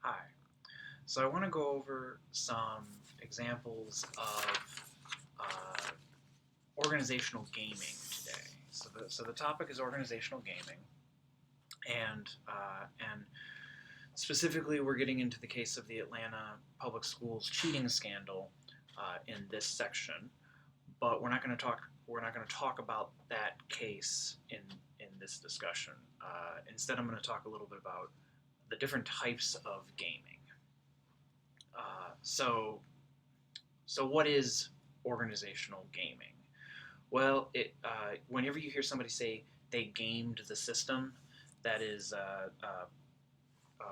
Hi. So I want to go over some examples of uh, organizational gaming today. So the topic is organizational gaming, and specifically we're getting into the case of the Atlanta Public Schools cheating scandal in this section. But we're not going to talk about that case in this discussion. Instead, I'm going to talk a little bit about the different types of gaming. So So, what is organizational gaming? Well, whenever you hear somebody say they gamed the system, that is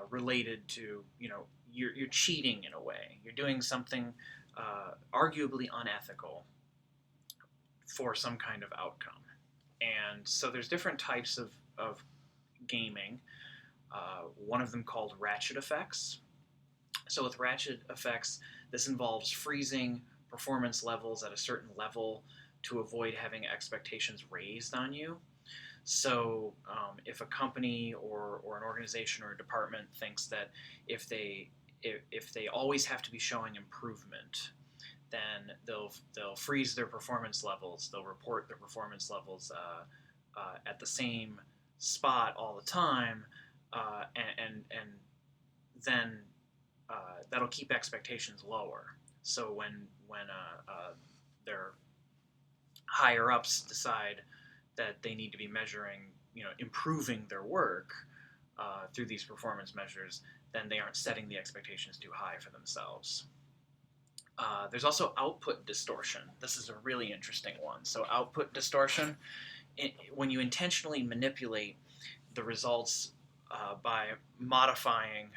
related to you're cheating in a way. You're doing something arguably unethical for some kind of outcome. And so there's different types of gaming. One of them called ratchet effects. So with ratchet effects, this involves freezing performance levels at a certain level to avoid having expectations raised on you. So if a company or an organization or a department thinks that if they if they always have to be showing improvement, then they'll freeze their performance levels. They'll report their performance levels at the same spot all the time, and then that'll keep expectations lower. So when their higher ups decide that they need to be measuring, improving their work through these performance measures, then they aren't setting the expectations too high for themselves. There's also output distortion. This is a really interesting one. So output distortion, when you intentionally manipulate the results by modifying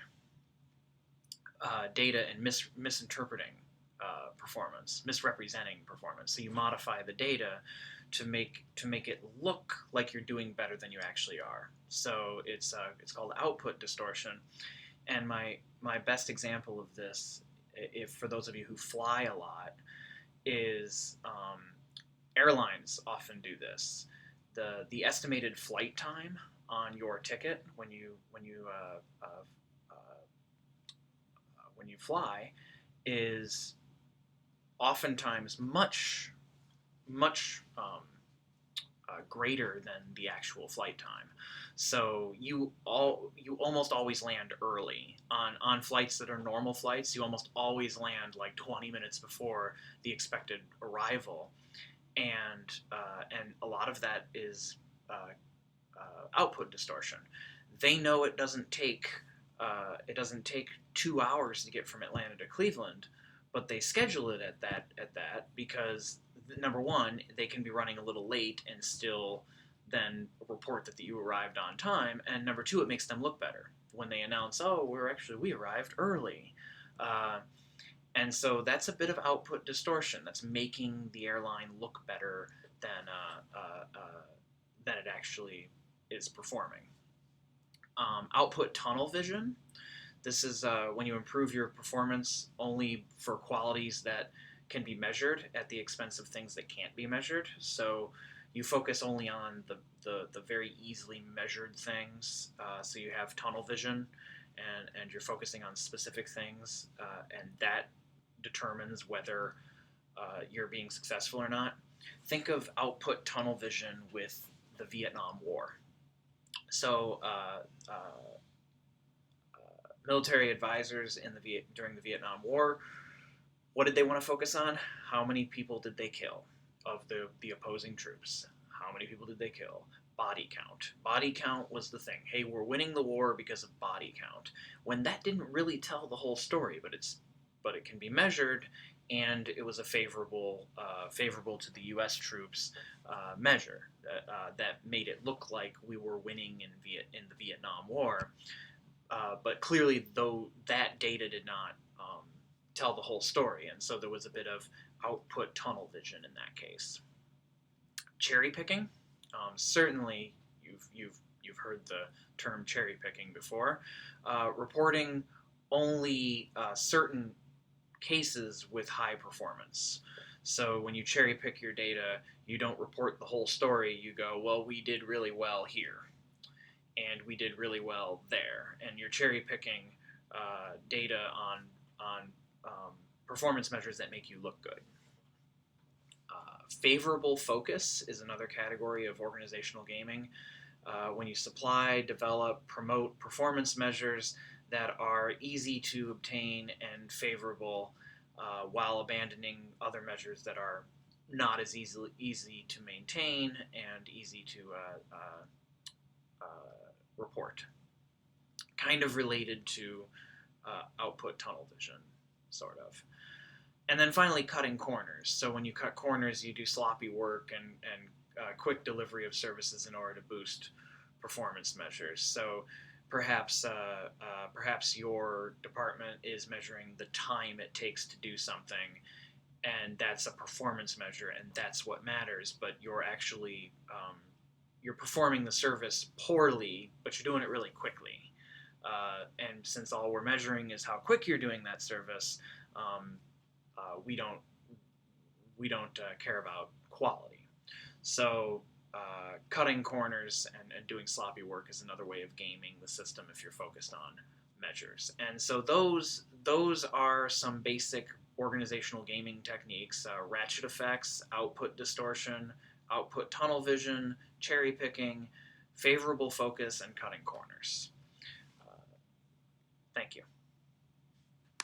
data and misinterpreting performance, misrepresenting performance. So you modify the data to make it look like you're doing better than you actually are. So it's called output distortion. And my best example of this, if for those of you who fly a lot, is airlines often do this. The estimated flight time on your ticket when you fly is oftentimes much greater than the actual flight time. So you almost always land early on flights that are normal flights. You almost always land like 20 minutes before the expected arrival, and a lot of that is output distortion. They know it doesn't take 2 hours to get from Atlanta to Cleveland, but they schedule it at that because number one, they can be running a little late and still then report that you arrived on time, and number two, it makes them look better when they announce, "Oh, we arrived early," uh, and so that's a bit of output distortion. That's making the airline look better than than it actually is performing. Output tunnel vision. This is when you improve your performance only for qualities that can be measured at the expense of things that can't be measured. So you focus only on the very easily measured things. So you have tunnel vision, and you're focusing on specific things, and that determines whether you're being successful or not. Think of output tunnel vision with the Vietnam War. So military advisors during the Vietnam War, what did they want to focus on? How many people did they kill of the opposing troops? How many people did they kill? Body count. Body count was the thing. Hey, we're winning the war because of body count. When that didn't really tell the whole story, but it can be measured, and it was a favorable to the U.S. troops measure that made it look like we were winning in the Vietnam War. But clearly, though, that data did not tell the whole story, and so there was a bit of output tunnel vision in that case. Cherry picking, certainly you've heard the term cherry picking before. Reporting only certain cases with high performance. So when you cherry pick your data, you don't report the whole story. You go, well, we did really well here, and we did really well there, and you're cherry picking data on performance measures that make you look good. Favorable focus is another category of organizational gaming. When you supply, develop, promote performance measures that are easy to obtain and favorable, while abandoning other measures that are not as easy to maintain and easy to report. Kind of related to output tunnel vision, sort of. And then finally, cutting corners. So when you cut corners, you do sloppy work and quick delivery of services in order to boost performance measures. So perhaps perhaps your department is measuring the time it takes to do something, and that's a performance measure, and that's what matters. But you're actually you're performing the service poorly, but you're doing it really quickly. And since all we're measuring is how quick you're doing that service, we don't care about quality. So cutting corners and doing sloppy work is another way of gaming the system if you're focused on measures. And so those are some basic organizational gaming techniques: ratchet effects, output distortion, output tunnel vision, cherry picking, favorable focus, and cutting corners. Thank you.